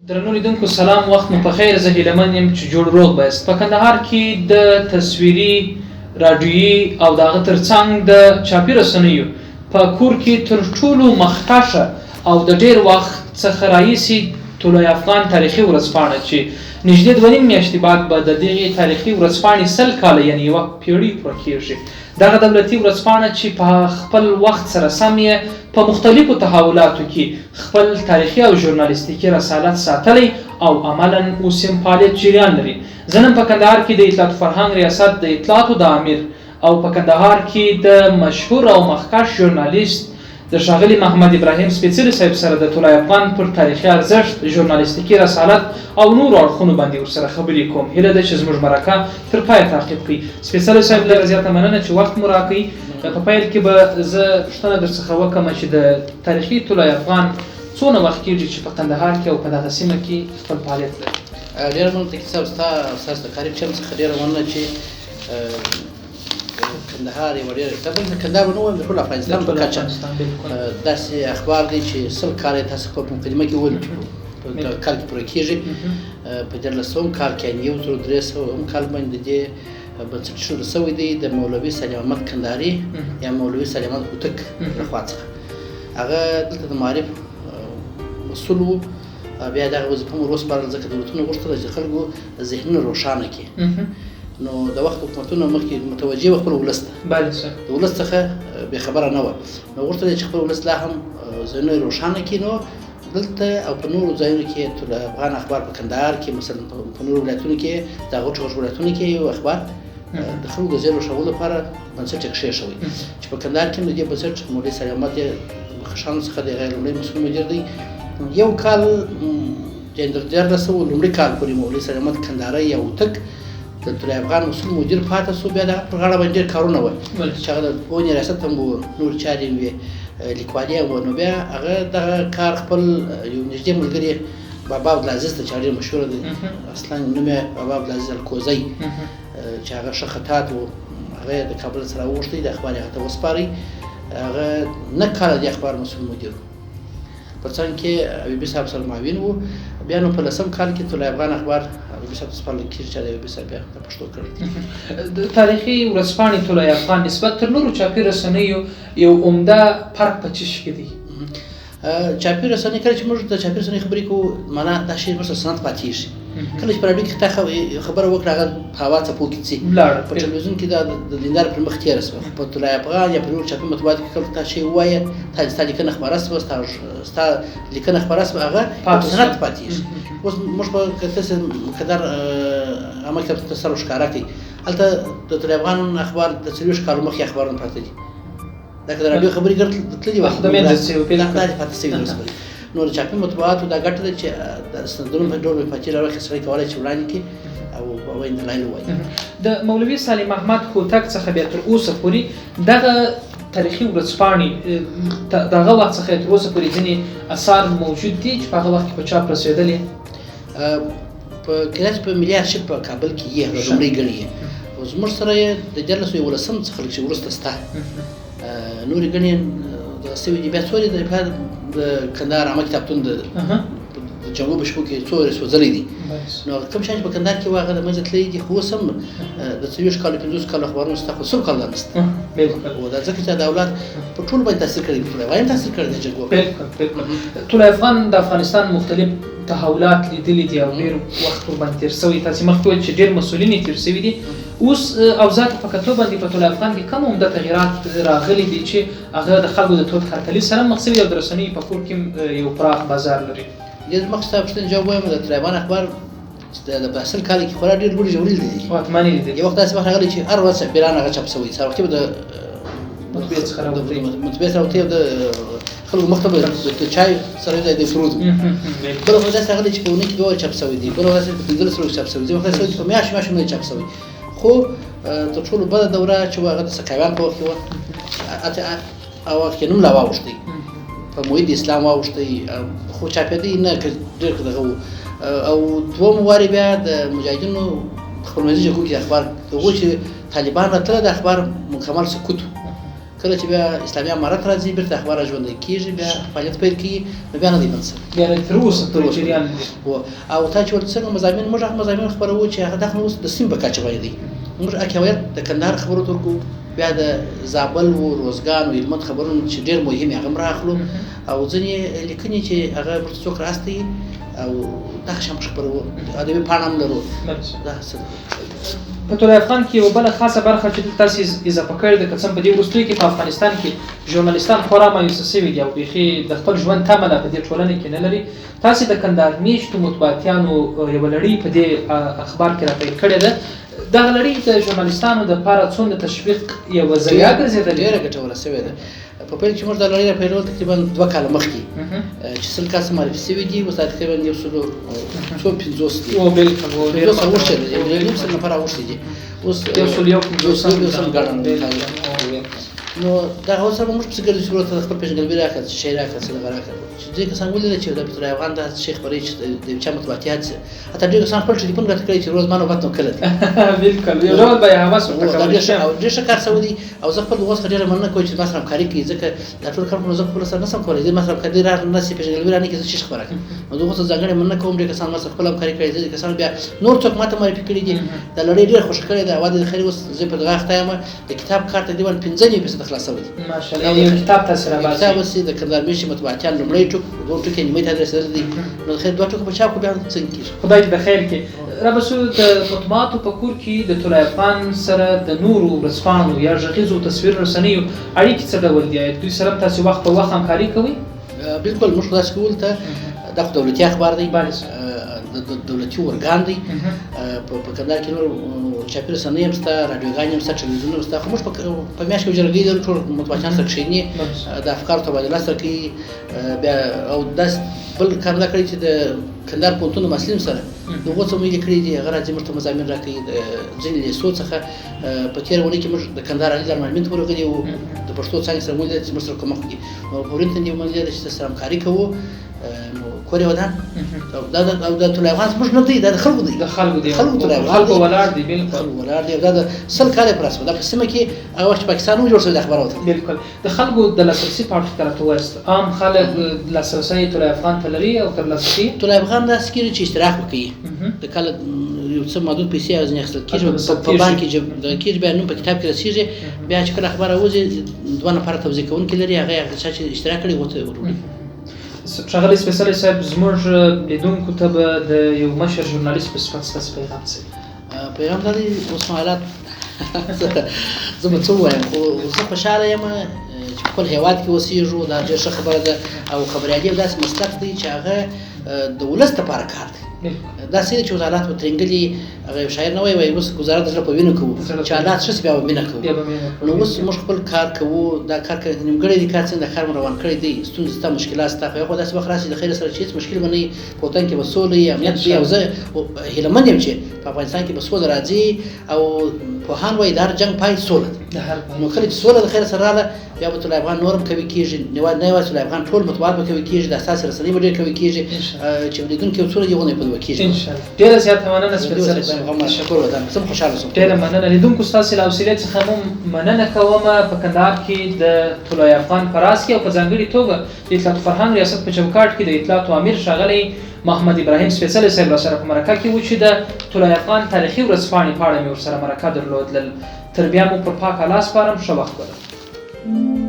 درنو لیدونکو سلام، وخت مو په خیر. زه هیلهمن یم چې جوړ روغ بایست. په کندهار کې د تصویري، راډیویي او د هغه ترڅنګ د چاپي رسنیو په کور کې تر ټولو مخکښه او د ډېر وخت څخه راهیسې طلوع افغان تاریخي ورځپاڼه چې نږدې 2.5 میاشتې بعد به د دغې تاریخي ورځپاڼې 100 کاله یعنې یوه پیړۍ پوره کېږي. دغه دولتي ورځپاڼه چې په خپل وخت سره سم یې په مختلفو تحولاتو کې خپل تاریخي او ژورنالیستیکي رسالت ساتلی او عملاً اوس هم فعالیت جریان لري. زه نن په کندهار کې د اطلاعات فرهنګ ریاست د اطلاعاتو د امیر او په کندهار کې د مشهور او مخکښ ژورنالیست د ښاغلي محمد ابراهیم سپېڅلي صاحب سره د طلوع افغان پر تاریخي ارزښت، ژورنالیستیکي رسالت او نورو اړخونو باندې ورسره خبرې کوم. هیله ده چې زموږ مرکه تر پایه تعقیب کړئ. سپېڅلي صاحب لږه زیاته مننه چې وخت مو راکوئ. په پیل کې به زه پوښتنه درڅخه وکړم چې د تاریخي طلوع افغان څونه وخت کېږي چې په کندهار کې او په دغه سیمه کې خپل فعالیت لري؟ ډېره مننه تکي صاحب، ستاسو د کاري چم څخه ډېره مننه چې کندهار یوه ډېره د کندهار نه وایم، د ټول افغانستان په کچه داسې اخبار دی چې 100 کاله یې تاسو په مقدمه کې وویل په کال کې پوره کېږي. په 1400 کال کې یعنې 1300 کال باندې د دې بنسټ ایښودل شوی دی د مولوي سلیمان محمد کندهاري یا مولوي سلیمان هوتک لخوا څخه. هغه دلته د معارف مسؤل و. بیا دغه وظیفه مو وسپارله ځکه دولتونه غوښتله چې خلکو ذهنونه روښانه کړي. نو د وخت حکومتونه مخکې متوجه وه خپل ولس ته، د ولس څخه بېخبره نه وه، نو غوښتل یې چې خپل ولس لا هم ذهنونه روښانه کړي. نو دلته او په نورو ځایونو کې طلوع افغان اخبار په کندهار کې مثلا په نورو ولایتونو کې د هغو څو ولایتونو کې یو اخبار د خلکو د ذهن روښولو لپاره بنسټ یې کېښودی چې په کندهار کې د دې بنسټ مولوي سلیمان محمد یې مخکښانو څخه د هغې لومړی مسؤل مدیر دی. یو کال یعنې د 1400 لومړي کال پورې مولوي سلیمان محمد کندهاري یا هوتک د طلوع افغان مسؤل مدیر پاتې شو. بیا د هغه پر غاړه باندې ډېر کارونه وه چې هغه د پوهنې ریاست هم و، نور چارې وې، لیکوالي هم وه. نو بیا هغه دغه کار خپل یو نږدې ملګري بابا عبدالعزیز ته چې هغه ډېر مشهوره دی، اصلا نوم یې بابا عبدالعزیز الکوزی چې هغه ښه خطاط و، هغه یې د کابل څخه راوغوښتی، د اخبار یې هغه ته وسپاری. هغه 9 کاله د اخبار مسؤل مدیر و، په څنګ کې ایوبي صاحب سره معاون و. بیا نو په 10 کال کې طلوع افغان اخبار ایوبي صاحب ته سپارل کېږي چې د ایوبي صاحب بیا د پښتو کړی. د تاریخي ورځپاڼې طلوع افغان نسبت تر نورو چاپي رسنیو یو عمده فرق په څه شي کې دی؟ چاپي رسنۍ کله چې موږ د چاپي رسنۍ خبرې کوو، معنا دا شی موږ ته سند پاتېږي. کله چې په راډیو کې تا خبره وکړه هغه په هوا څپو کې ځي، په ټلویزیون کې دا د دیندار پر مخ تېره شوه. په طلوع افغان یا په نورو چاپي مطبوعاتو کې کله تا شی ووایه، ستا لیکنه خپره شوه، ستا لیکنه خپره شوه، هغه سند پاتېږي. اوس موږ به که تاسې مقدار عمل کې تاسو ښکاره کړئ، هلته د طلوع افغان اخبار د 40 کالو مخکې اخبارونه پراته دي. دا که د راډیو خبرې تللي وه دا دې پاتې شوي اوس. نو د چاپي مطبوعاتو دا ګټه ده چې د سندونو په ډول پاتې راوړي، سړی کولی چې وړاندې کړي او وایي دلایل ووایي. د مولوي سلیمان محمد هوتک څخه بیا تر اوسه پورې دغه تاریخي ورځپاڼې دغه وخت څخه تر اوسه پورې ځینې اثار موجود دي چې په هغه وخت کې په چاپ رسېدلي؟ په کله چې په ملي ارشیف په کابل کې یې هغه لومړی ګڼي، او زموږ سره یې د 1411 څخه لږ وروسته شته. نورې ګڼې دغه شوي دي. بیا څو د کندهار عامه کتابتون د جنګو په شپو کې څو سوځلی دي. نو کوم شیان چې په کندهار کې وو هغه د منځه تللي دي، خو اوس هم د 40 کالو 50 کالو اخبارونه شته، خو 100 کاله نشته. دا ځکه چې د اولاد په ټولو باندې تاثیر کړی دی، طلوع افغان تاثیر کړی دی جنګو. طلوع افغان د افغانستان مختلف تحولات لیدلي دي او ډېر وخت ورباندې تېر شوی. تاسې مخکې وویل چې ډېر مسؤلین یې تېر شوي دي. اوس اوضاع ته په کتو باندې په طلوع افغان کې کوم عمده تغییرات راغلي دي چې هغه د خلکو د تود هرکلي سره مخ شوي او د رسنیو په کور کې یو پراخ بازار لري؟ دې مخکې ستا پوښتنې جواب وایم، د طلوع افغان اخبار په 100 کال کې خورا ډېر لوړې ژورې لیدلي. واکمنې لیدلي. یو وخت داسې وخت راغلی چې هر ورځ سفیران هغه چاپ شوي، سهار وختي به د مطبعې څخه راوتلي، مطبعې سره وتلي، د خلکو مخ ته به د چای سره یو ځای د فرود. بله وخت داسې راغلی چې په اونۍ کې 2 چاپ شوي دي، بله وخت داسې په 15 ورځو چاپ شوي دي، وخت داسې په میاشتو نه چاپ شوي. خو تر ټولو بده دوره چې هغه د سکاویان په وخت کې وه، هغه وخت کې نوم لا واوښتی، په محیط اسلام واوښتی، خو چاپېدی نه ډېر دغه و. او دوم وارې بیا د مجاهدینو خپلمنځي جګړو کې اخبار د هغو چې طالبان راتله د اخبار مکمل سکوت و. کله چې بیا اسلامي امارت راځي بیرته اخبار ژوندی کېږي بیا فعالیت پیل کېږي نو بیا نه دی بند شوی بیا تر اوسه پورې جریان لري. او تا چې ورته څنګه مضامین موږ هغه مضامین خپروو چې هغه دغه اوس د سیم په کچه باندې دي موږ حکایت د کندهار خبرو ترکو بیا د زابل و روزګان و هلمند خبرونه چې ډېر مهم هغه هم راخلو او ځینې لیکنې چې هغه ورته څوک راستي او دغه شان خبرو ادبي پاڼه هم لرو دا څه په طلایه افغان کې یوه بله خاصه برخه چې تاسې اضافه کړې ده که څه په دې وروستیو کې په افغانستان کې ژورنالیستان خورا مایوسه سوي دي او بیخي د خپل ژوند تمه لا په دې ټولنه کې نه لري. تاسې د کندهار میشتو مطبوعاتیانو یوه لړۍ په دې اخبار کې راپیل کړې ده. دغه لړۍ د ژورنالیستانو دپاره څومره تشویق یوه ذریعه ګرځېدلې؟ ډېره ګټوره سوې ده. په پیل کې موږ دا لړۍ راپیلول تقریبا 2 کاله مخکې چې 100 کسه معرفي سوي دي اوس تقریبا 150 دي. او بالکل 200 اوښتي دي 1.5 نفر اوښتي دي اوس 150 ګڼل نو دا اوس هم موږ څه ګرځي چې ورته خپل پیژنګلوي راکړه چې شی راکړه څه دغه راکړه چې ځکه کسان ولیدل چې د طلایه افغان د شیخ خبرې چې د چا مطبوعاتیات حتی ډېر کسان خپل ټلیفون راته کړی چې روز ما نوبت نو کله بالکل یو ډول به یې هوس ورته کولی شم او ډېر ښه کار سوی دی او زه خپل اوس ډېره مننه کوم چې ما سره همکاري کوي ځکه دا ټول کارونه زه خپل سره نشم کولی ما سره همکاري رانسي پیژنګلوي رانه کې زه شیخ خبره کوم نو زه اوس ځانګړې مننه کوم ډېر کسان ما سره خپل همکاري کړې دي کسان بیا نور څوک ماته معرفي کړي دي دا لړۍ ډېر خوښه کړې ده اواز د خیر اوس زه په دغه وخت یم د کتاب کار تقریبا 15% خلاصوي ماشاءالله یو کتاب تاسو را باسي کتاب وسي د کندهار میشي مطبوعاتیان لومړی ټوک دوه ټوکې نیمه ته رسیدل دي نو خیر دوه ټوکې په چاپ کو بیا څنګه کیږي خدای دې بخیر کړي. ربسو د مطبوعاتو په کور کې د طلایه افغان سره د نورو ورځپاڼو یا غږیزو تصویر رسنیو اړیکې څه ډول دي؟ دوی سره تاسو وخت په وخت همکاري کوئ؟ بالکل موږ خدای کول ته دا دولتي اخبار دی د دولتي ورګان دی په کندهار کې نور چاپي رسنۍ هم شته راډیوګانې هم شته ټلویزیونونه هم شته خو موږ په میاشت کې جرګې لرو ټول مطبوعاتیان سره کښېني د افکارو تبادله سره کوي بیا او داسې بل کار دا کړی چې د کندهار پوهنتون د محصلینو سره د هغو څه مې لیکلي دي هغه راځي موږ ته مضامین راکوي د ځینې لیسو څخه په تېره اونۍ کې موږ د کندهار علي دارالمعلمین ته ورغلي وو د پښتو څانګې سره ولیدل چې موږ سره کومک وکړي نو په ورین تندي ومنلې ده چې سره همکاري کوو نو کور یې ودان او د طلایه افغان زموږ نه دی دا د خلکو دی د خلکو دی طلایه افغان خلکو ولاړ دی بالکل خلکو ولاړ دی دا د 100 کاله پر اساس دا په سیمه کې هغه وخت پاکستان هم جوړ شوی د اخبارات بالکل د خلکو د لاسرسي په اړه راته وایست عام خلک لاسرسي طلایه افغان ته لري او تر لاسرسي طلایه افغان داسې کېږي چې اشتراک وکړي د کله یو څه محدود پیسې ځینې اخیستل کېږي په بانک کې کېږي بیا نوم په کتاب کې رسېږي بیا چې کله اخبار راوځي 2 نفره توزیع کوونکي لري هغه چا چې اشتراک کړی ورته وروړي. ښاغلی سپېڅلی صاحب زموږ لیدونکو ته به د یو مشر ژورنالیست په صفت ستاسو پیغام څه وي؟ پیغام دا دی اوس حالات زه به څه ووایم خو زه خوشحاله یم چې په خپل هېواد کې اوسېږو دا ډېره ښه خبره ده او خبریالي یو داسې مسلک دی چې هغه د ولس لپاره کار دی داسې چې وزارت به ترنګلي هغه یو شاعر نه وایي اوس وزارت د زړه په وینو کوو چې حالات ښه شي بیا به مینه کوو نو اوس موږ خپل کار کوو دا کار نیمګړی دی کار څنګه دا کار مو روان کړی دی ستونزې شته مشکلات شته خو یو داسې وخت راسي د خیر سره چې هېڅ مشکل به نه وي په وطن کې به سوله وي امنیت وي او زه هیله مند یم چې په افغانستان کې به سوله راځي او پوهان وایي د هر جنګ پای سوله نو کله چې سوله د خیر سره راغله بیا به طلایه افغان نور هم قوي کېږي نه یوازې طلایه افغان ټول مطبوعات به قوي کېږي د اساسي رسنۍ به ډېر قوي کېږي چې لیدونکي یو څونه دې ونه پدوه کېږي انشاءالله. ډېره زیاته مننه سپېڅلی شکر وطن زه خوشحاله شوم ډېره مننه لیدونکو ستاسې له حوصلې څخه هم مننه کومه په کندهار کې د طلایه افغان په راز کې او په ځانګړې توګه د اطلاعات فرهنګ ریاست په چوکاټ کې د اطلاعاتو امیر ښاغلی محمد ابراهیم سپېڅلی صاحب راسره په مرکه کې و چې د طلایه افغان تاریخي ورځپاڼې په اړه مې ورسره مرکه درلودله تر بیا مو پر پاک الله سپارم ښه وخت ولرئ.